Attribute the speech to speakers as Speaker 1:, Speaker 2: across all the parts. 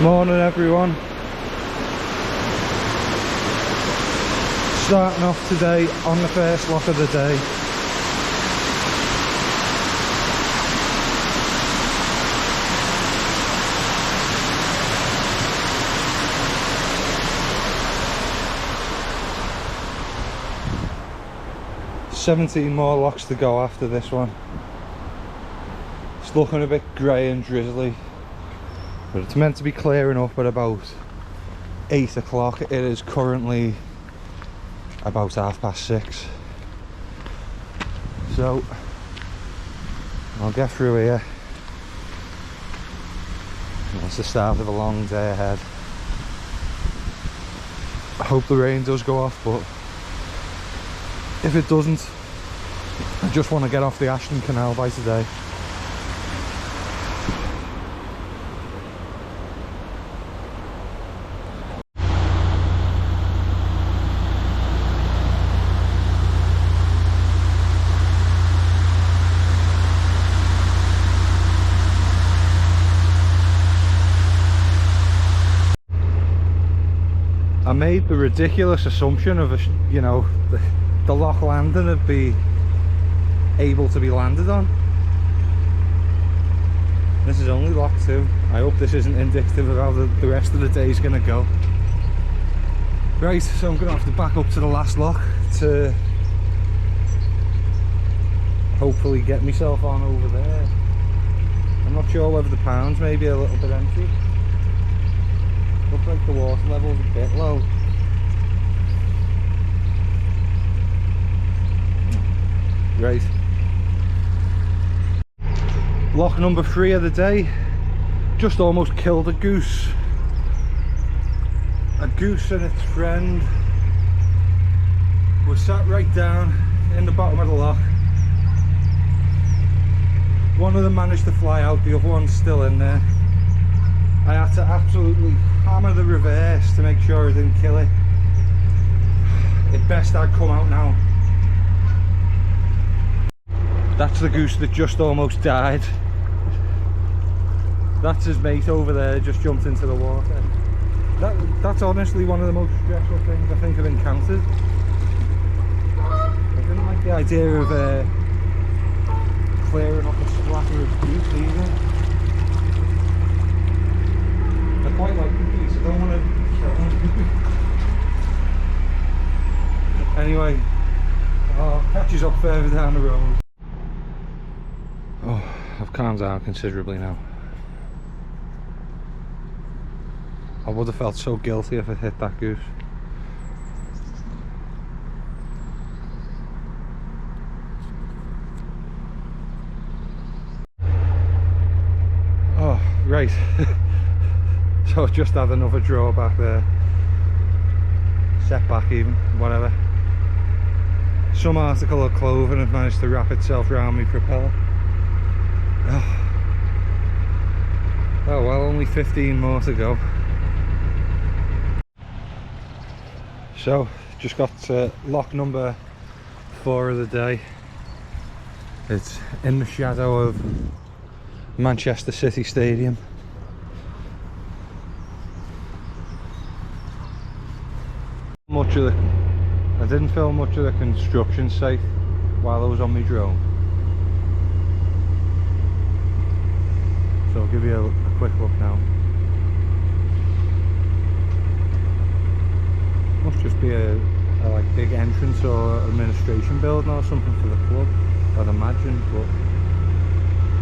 Speaker 1: Morning everyone. Starting off today on the first lock of the day. "17 more locks to go after this one. It's looking a bit grey and drizzly, but it's meant to be clearing up at about 8 o'clock. It is currently about 6:30. So I'll get through here. It's the start of a long day ahead. I hope the rain does go off, but if it doesn't, I just want to get off the Ashton Canal by today. I made the ridiculous assumption of, the lock landing would be able to be landed on. This is only lock 2. I hope this isn't indicative of how the rest of the day is going to go. Right, so I'm going to have to back up to the last lock to hopefully get myself on over there. I'm not sure whether the pound's maybe a little bit empty. Looks like the water level's a bit low. Right. Lock number 3 of the day. Just almost killed a goose. A goose and its friend were sat right down in the bottom of the lock. One of them managed to fly out, the other one's still in there. I had to absolutely hammer the reverse to make sure I didn't kill it. It best I'd come out now. That's the goose that just almost died. That's his mate over there, just jumped into the water. That's honestly one of the most stressful things I think I've encountered. I didn't like the idea of clearing up a splatter of goose either. I quite like the goose, I don't want to kill them. Anyway, I'll catch you up further down the road. Oh, I've calmed down considerably now. I would have felt so guilty if I hit that goose. Oh, right. So I just had another drawback there. Setback even, whatever. Some article of clothing had managed to wrap itself around my propeller. Oh well, only 15 more to go. So, just got to lock number 4 of the day. It's in the shadow of Manchester City Stadium. I didn't film much of the construction site while I was on my drone. So I'll give you a quick look now. Must just be a like big entrance or administration building or something for the club, I'd imagine, but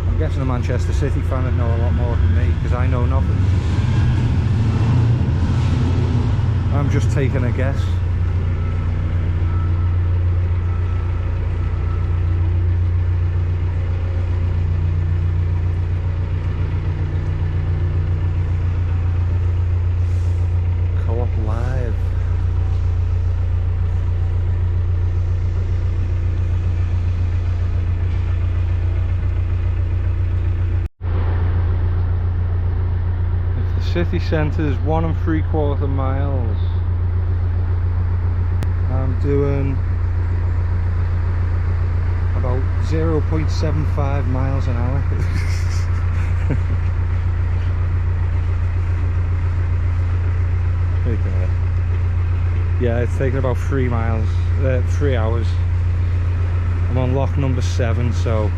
Speaker 1: I'm guessing a Manchester City fan would know a lot more than me, because I know nothing. I'm just taking a guess. Live. If the city centre is 1 3/4 miles, I'm doing about 0.75 miles an hour. Yeah, it's taken about 3 miles, 3 hours. I'm on lock number 7, so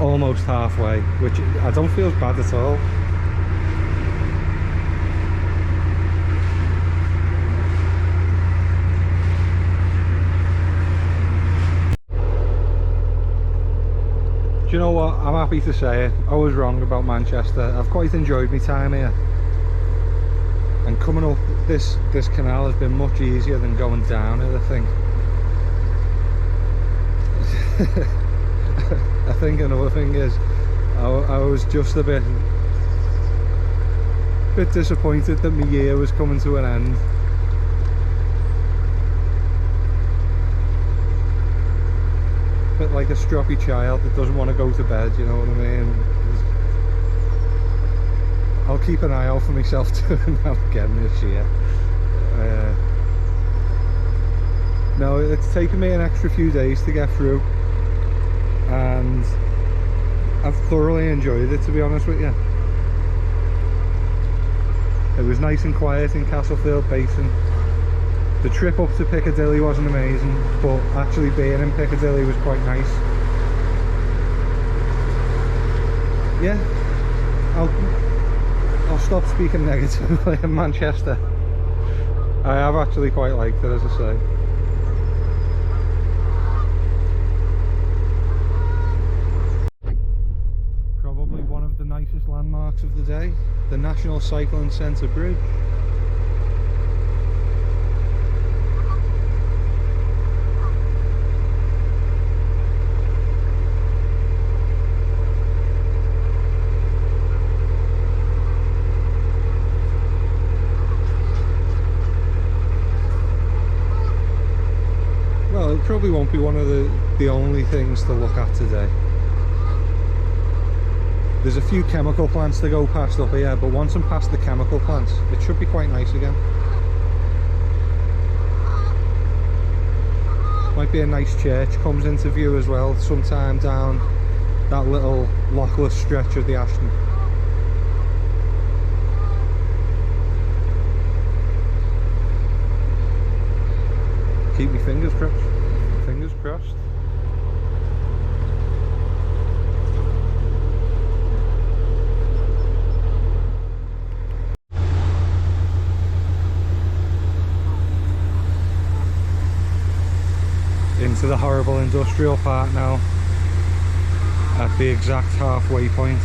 Speaker 1: almost halfway, which I don't feel bad at all. Do you know what? I'm happy to say it. I was wrong about Manchester. I've quite enjoyed my time here. And coming up this canal has been much easier than going down it, I think. I think another thing is I was just a bit disappointed that my year was coming to an end. Bit like a stroppy child that doesn't want to go to bed, you know what I mean? I'll keep an eye out for myself doing that again this year. No, it's taken me an extra few days to get through, and I've thoroughly enjoyed it, to be honest with you. It was nice and quiet in Castlefield Basin. The trip up to Piccadilly wasn't amazing, but actually being in Piccadilly was quite nice. Yeah, I'll stop speaking negatively in Manchester. I have actually quite liked it, as I say. Probably one of the nicest landmarks of the day, the National Cycling Centre Bridge. Well, it probably won't be one of the only things to look at today. There's a few chemical plants to go past up here, but once I'm past the chemical plants, it should be quite nice again. Might be a nice church comes into view as well sometime down that little lockless stretch of the Ashton. Keep my fingers crossed. Fingers crossed. Into the horrible industrial park now, at the exact halfway point.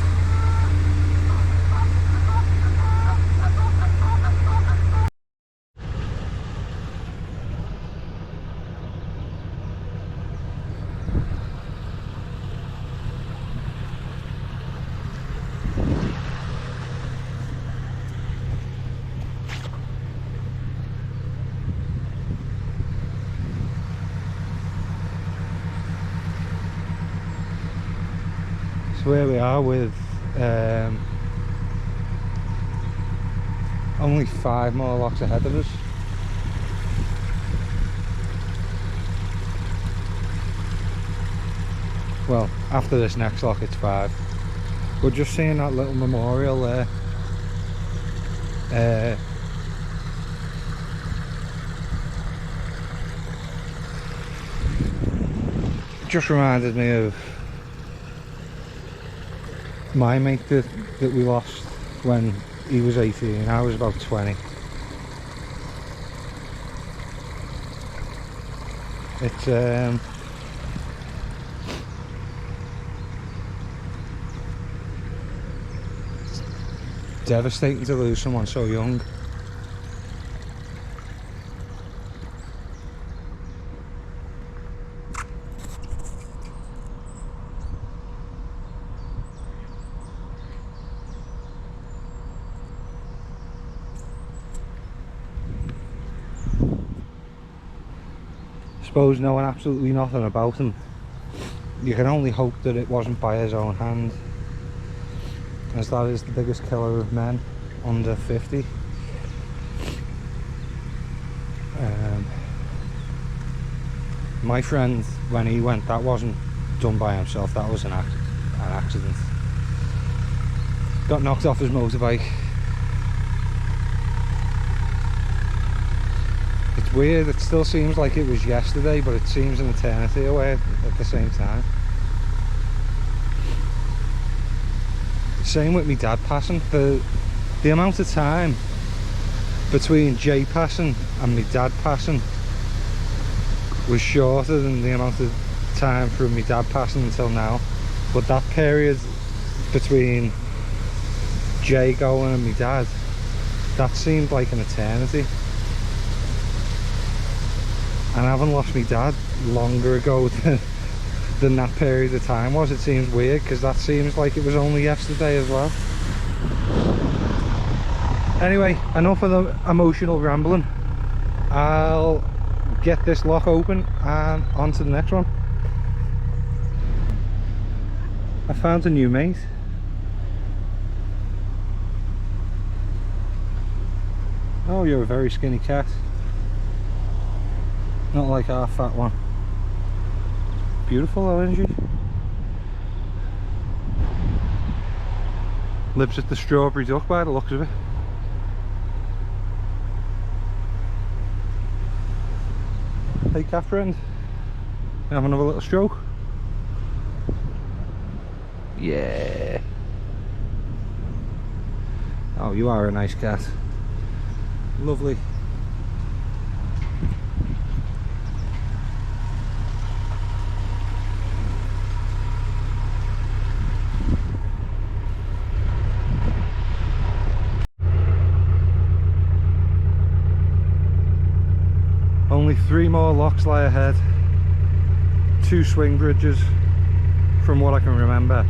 Speaker 1: Where we are with only 5 more locks ahead of us. Well, after this next lock it's 5. We're just seeing that little memorial there. Just reminded me of my mate that we lost when he was 18. I was about 20. It's devastating to lose someone so young. Suppose knowing absolutely nothing about him, you can only hope that it wasn't by his own hand, as that is the biggest killer of men under 50. My friend, when he went, that wasn't done by himself, that was an accident. Got knocked off his motorbike. It's weird, it still seems like it was yesterday, but it seems an eternity away at the same time. Same with me dad passing. The amount of time between Jay passing and me dad passing was shorter than the amount of time from me dad passing until now. But that period between Jay going and me dad, that seemed like an eternity. And I haven't lost my dad longer ago than that period of time was. It seems weird because that seems like it was only yesterday as well. Anyway, enough of the emotional rambling. I'll get this lock open and on to the next one. I found a new mate. Oh, you're a very skinny cat. Not like our fat one. Beautiful though, isn't she? Lives at the Strawberry Duck by the looks of it. Hey cat friend, have another little stroke? Yeah. Oh, you are a nice cat. Lovely. Only 3 more locks lie ahead. 2 swing bridges from what I can remember.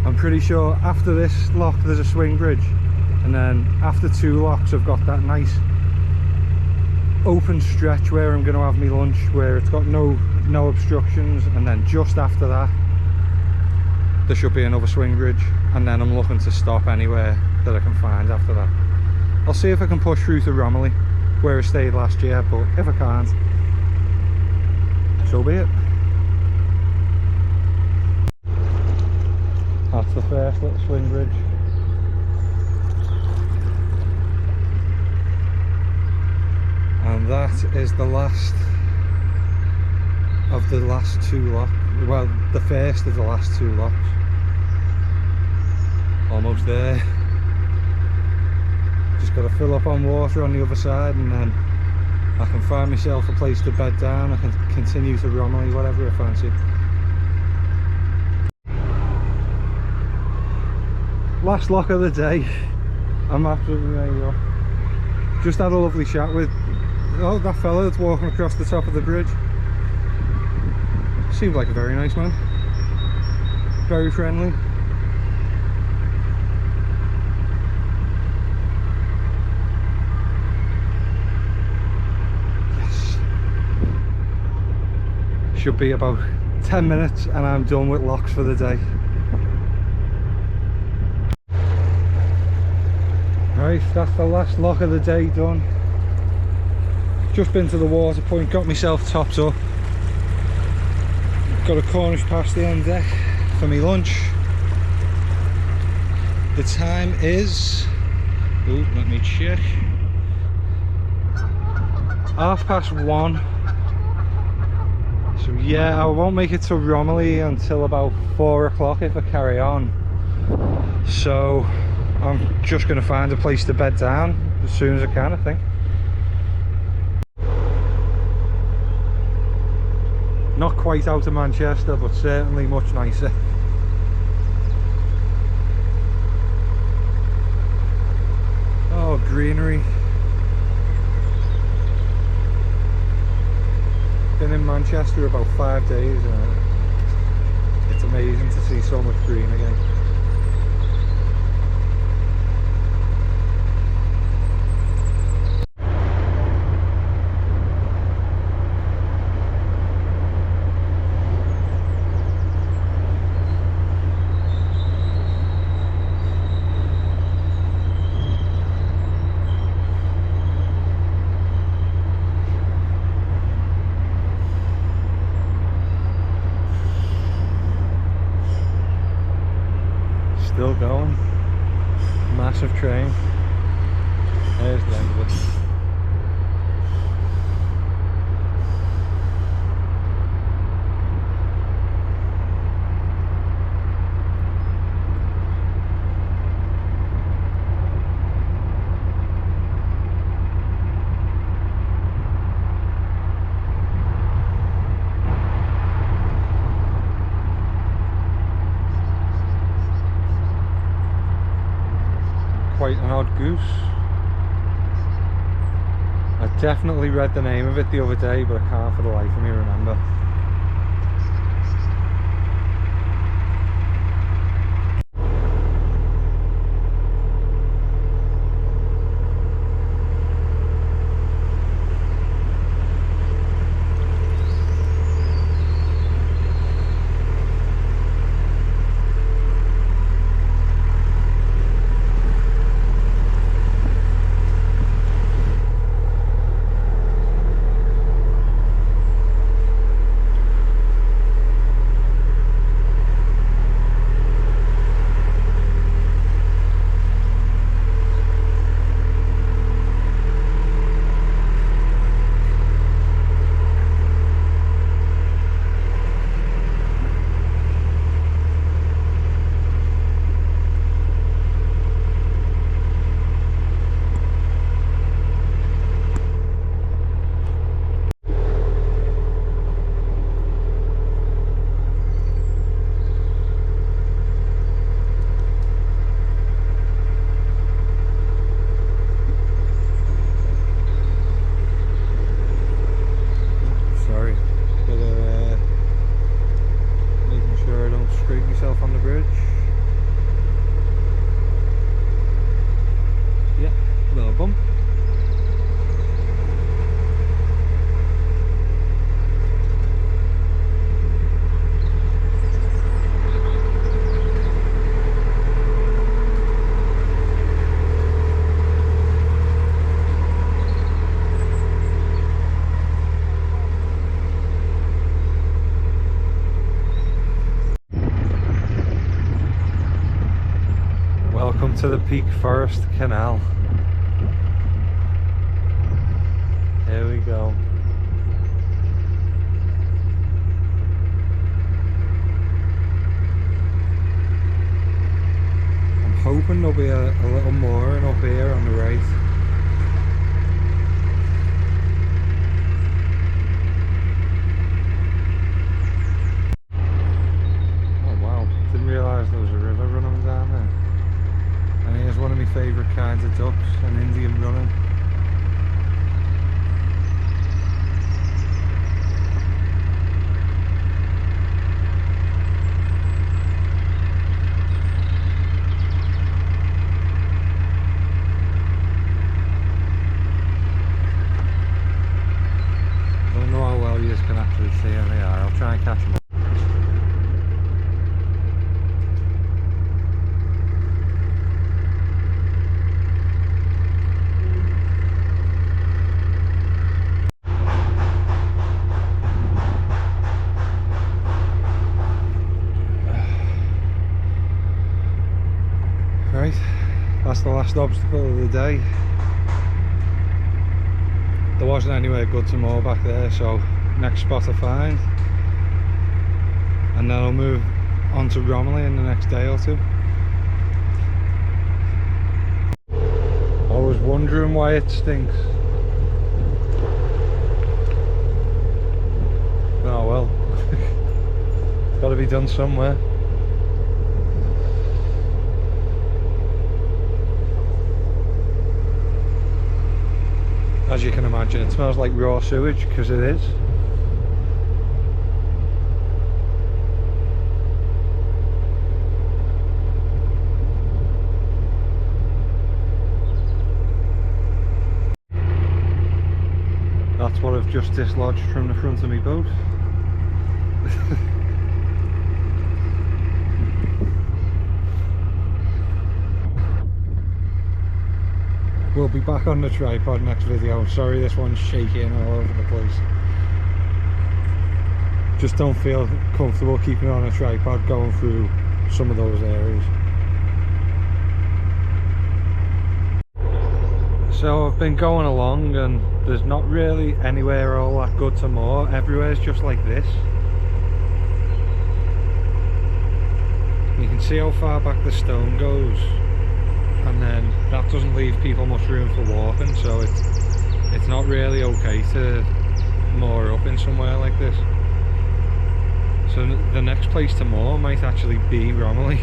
Speaker 1: I'm pretty sure after this lock there's a swing bridge, and then after 2 locks I've got that nice open stretch where I'm going to have my lunch, where it's got no obstructions, and then just after that there should be another swing bridge, and then I'm looking to stop anywhere that I can find after that. I'll see if I can push through to Romiley where I stayed last year, but if I can't, so be it. That's the first little swing bridge. And that is the last of the last 2 locks. Well, the first of the last 2 locks. Almost there. Just got to fill up on water on the other side, and then I can find myself a place to bed down. I can continue to Romiley, whatever I fancy. Last lock of the day. I'm absolutely ready up. Just had a lovely chat with that fella that's walking across the top of the bridge. Seemed like a very nice man. Very friendly. Should be about 10 minutes and I'm done with locks for the day. Right, that's the last lock of the day done. Just been to the water point, got myself topped up. Got a Cornish pasty on deck for me lunch. The time is, let me check, 1:30. So yeah, I won't make it to Romiley until about 4 o'clock if I carry on. So I'm just going to find a place to bed down as soon as I can, I think. Not quite out of Manchester, but certainly much nicer. Oh, greenery. Been in Manchester about 5 days and it's amazing to see so much green again. Still going. Massive train. There's the end of it. quite an odd goose. I definitely read the name of it the other day, but I can't for the life of me remember. On the bridge. Yeah, little bump. Welcome to the Peak Forest Canal. Here we go. I'm hoping there'll be a little mooring up here on the right. Oh wow, didn't realise there was a river running down there. And here's one of my favourite kinds of ducks, an Indian running. I don't know how well you can actually see them here. I'll try and catch them up. Right, that's the last obstacle of the day. There wasn't anywhere good to moor back there, so next spot to find, and then I'll move on to Romiley in the next day or two. I was wondering why it stinks. Oh well, it's got to be done somewhere. As you can imagine, it smells like raw sewage, because it is. That's what I've just dislodged from the front of my boat. We'll be back on the tripod next video. Sorry this one's shaking all over the place. Just don't feel comfortable keeping it on a tripod going through some of those areas. So I've been going along and there's not really anywhere all that good to moor. Everywhere's just like this. You can see how far back the stone goes, and then that doesn't leave people much room for walking, so it's not really okay to moor up in somewhere like this. So the next place to moor might actually be Romiley.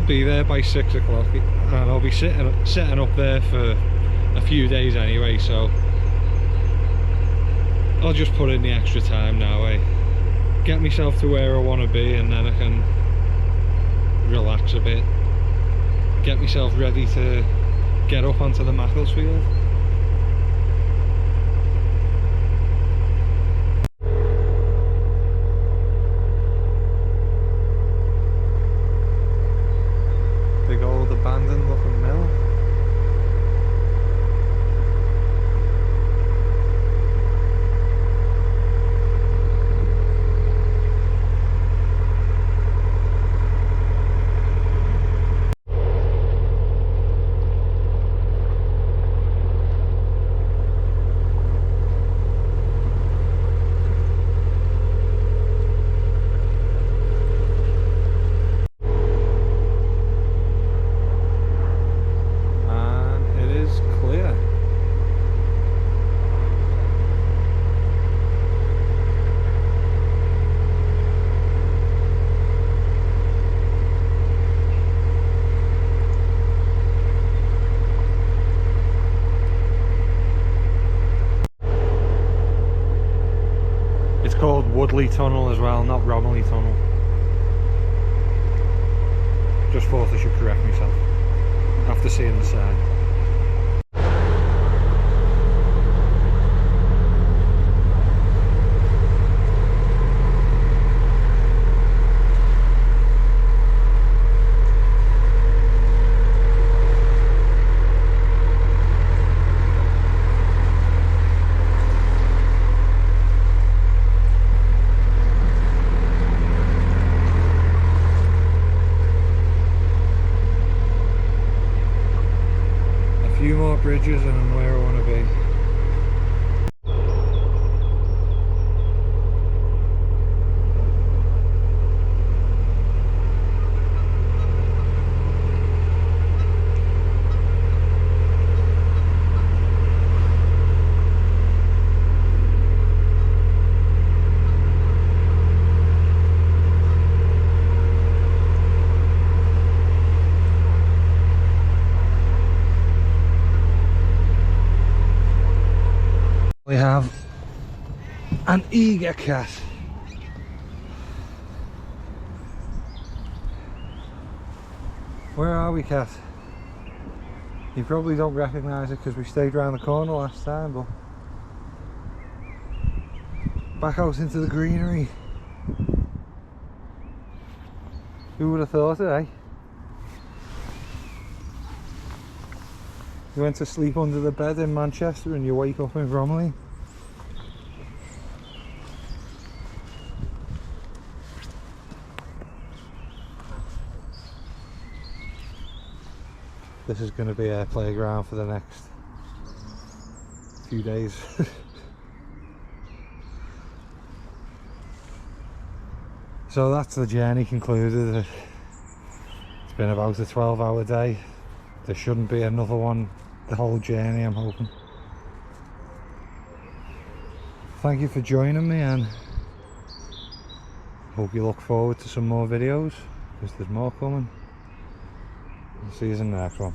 Speaker 2: be there by 6 o'clock, and I'll be setting up there for a few days anyway, so I'll just put in the extra time now, get myself to where I want to be, and then I can relax a bit, get myself ready to get up onto the Macclesfield.
Speaker 1: Big old abandoned looking mill. It's called Woodley Tunnel as well, not Romiley Tunnel. Just thought I should correct myself after seeing the sign. Few more bridges and I'm where I want to be. We have an eager cat. Where are we, cat? You probably don't recognise it because we stayed round the corner last time, but back out into the greenery. Who would have thought it, eh? You went to sleep under the bed in Manchester and you wake up in Romiley. This is going to be a playground for the next few days. So that's the journey concluded. It's been about a 12-hour day. There shouldn't be another one the whole journey, I'm hoping. Thank you for joining me, and hope you look forward to some more videos because there's more coming. I'll see you in the next one.